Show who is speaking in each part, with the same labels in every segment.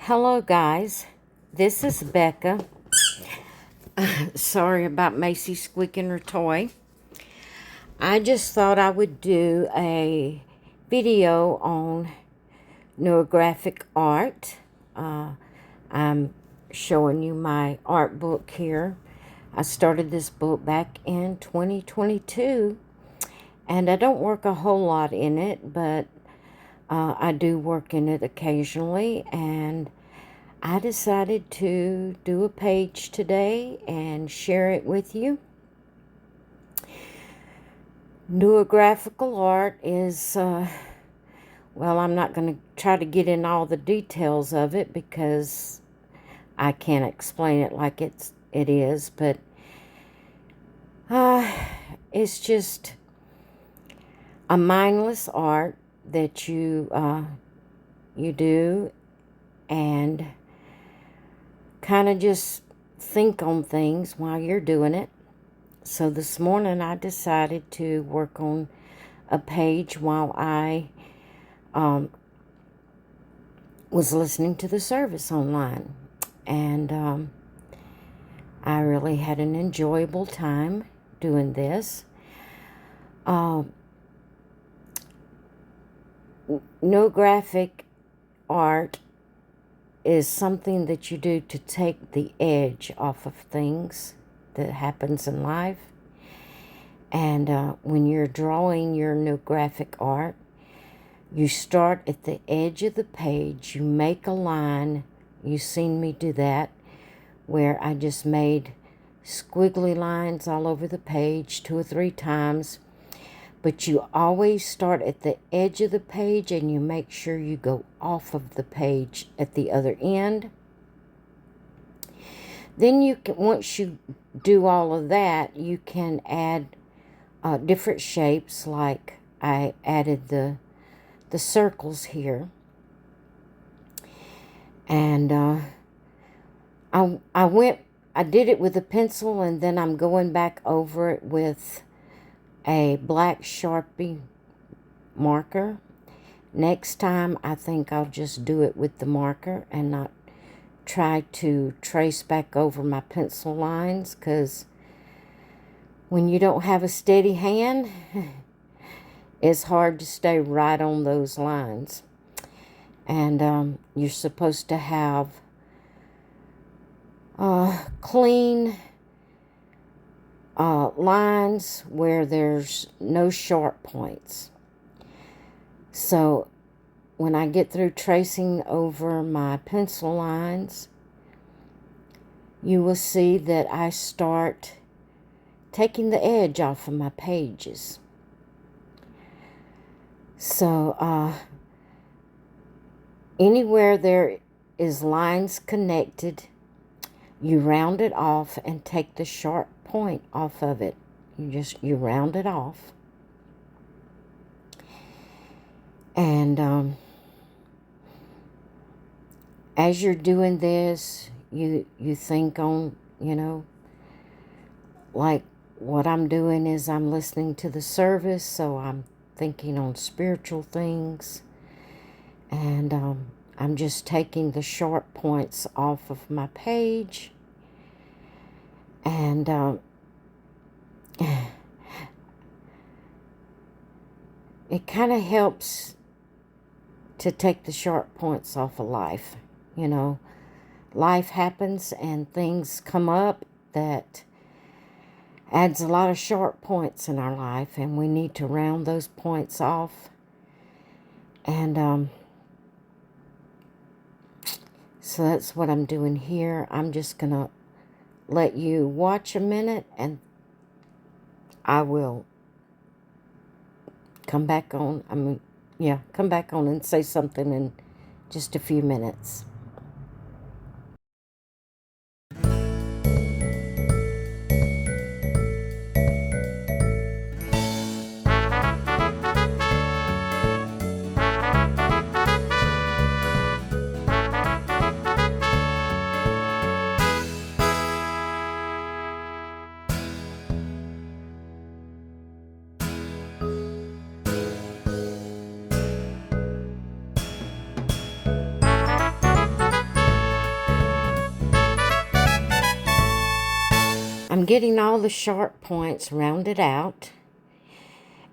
Speaker 1: Hello guys, this is Becca. Sorry about Macy squeaking her toy. I just thought I would do a video on neurographic art. I'm showing you my art book here. I started this book back in 2022 and I don't work a whole lot in it, but I do work in it occasionally, and I decided to do a page today and share it with you. Neurographic art is, well, I'm not going to try to get in all the details of it because I can't explain it like it is, but it's just a mindless art that you do and kind of just think on things while you're doing it. So this morning I decided to work on a page while I was listening to the service online, and I really had an enjoyable time doing this. Neurographic art is something that you do to take the edge off of things that happens in life. And when you're drawing your neurographic art, you start at the edge of the page, you make a line. You've seen me do that, where I just made squiggly lines all over the page 2 or 3 times. But you always start at the edge of the page and you make sure you go off of the page at the other end. Then you can, once you do all of that, you can add different shapes, like I added the circles here. And I did it with a pencil, and then I'm going back over it with a black Sharpie marker. Next time I think I'll just do it with the marker and not try to trace back over my pencil lines, because when you don't have a steady hand, it's hard to stay right on those lines. And you're supposed to have clean lines where there's no sharp points. So when I get through tracing over my pencil lines, you will see that I start taking the edge off of my pages. So anywhere there is lines connected, you round it off and take the sharp point off of it. You round it off. And as you're doing this, you think on, like what I'm doing is I'm listening to the service, so I'm thinking on spiritual things. And I'm just taking the sharp points off of my page. And it kind of helps to take the sharp points off of life. Life happens and things come up that adds a lot of sharp points in our life, and we need to round those points off. And so that's what I'm doing here. I'm just going to let you watch a minute, and I will come back on. Come back on and say something in just a few minutes. I'm getting all the sharp points rounded out,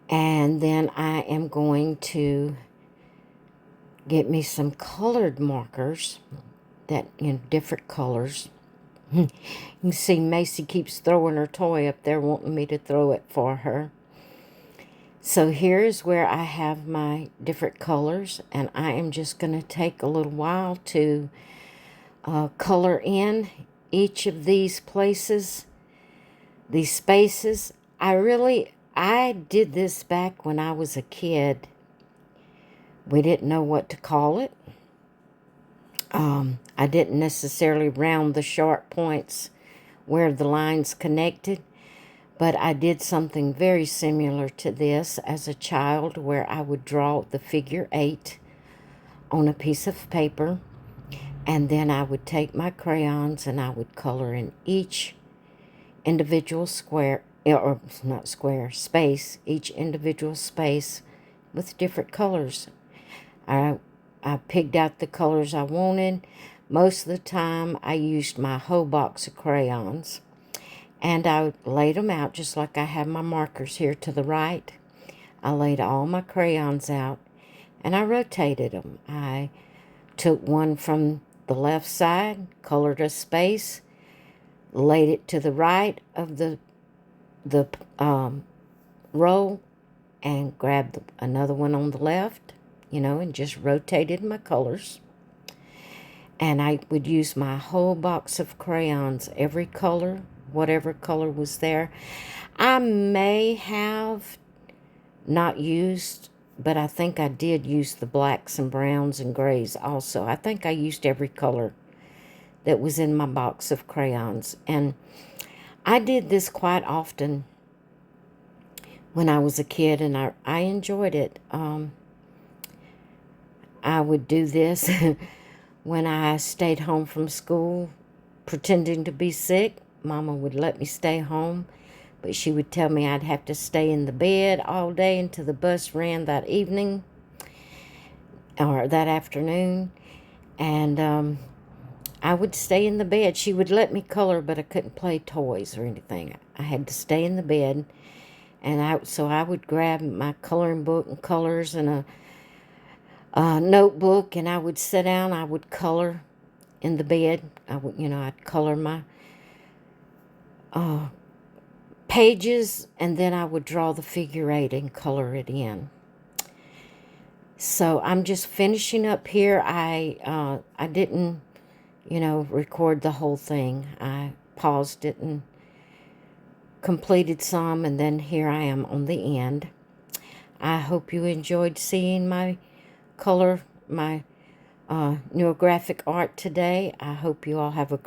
Speaker 1: and then I am going to get me some colored markers that in different colors. You can see Macy keeps throwing her toy up there, wanting me to throw it for her. So here's where I have my different colors, and I am just going to take a little while to color in each of these places, these spaces. I did this back when I was a kid. We didn't know what to call it. I didn't necessarily round the sharp points where the lines connected, but I did something very similar to this as a child, where I would draw the figure 8 on a piece of paper, and then I would take my crayons and I would color in each individual square, or not square, space, each individual space with different colors. I picked out the colors I wanted. Most of the time I used my whole box of crayons, and I laid them out just like I have my markers here to the right. I laid all my crayons out, and I rotated them. I took one from the left side, colored a space, laid it to the right of the row, and grabbed another one on the left, and just rotated my colors. And I would use my whole box of crayons, every color, whatever color was there. I may have not used, but I think I did use the blacks and browns and grays also. I think I used every color that was in my box of crayons. And I did this quite often when I was a kid, and I enjoyed it. I would do this when I stayed home from school, pretending to be sick. Mama would let me stay home, but she would tell me I'd have to stay in the bed all day until the bus ran that evening or that afternoon. And I would stay in the bed. She would let me color, but I couldn't play toys or anything. I had to stay in the bed. And so I would grab my coloring book and colors and a notebook, and I would sit down. I would color in the bed. I'd color my pages, and then I would draw the figure 8 and color it in. So I'm just finishing up here. I didn't, record the whole thing. I paused it and completed some, and then here I am on the end. I hope you enjoyed seeing my neurographic art today. I hope you all have a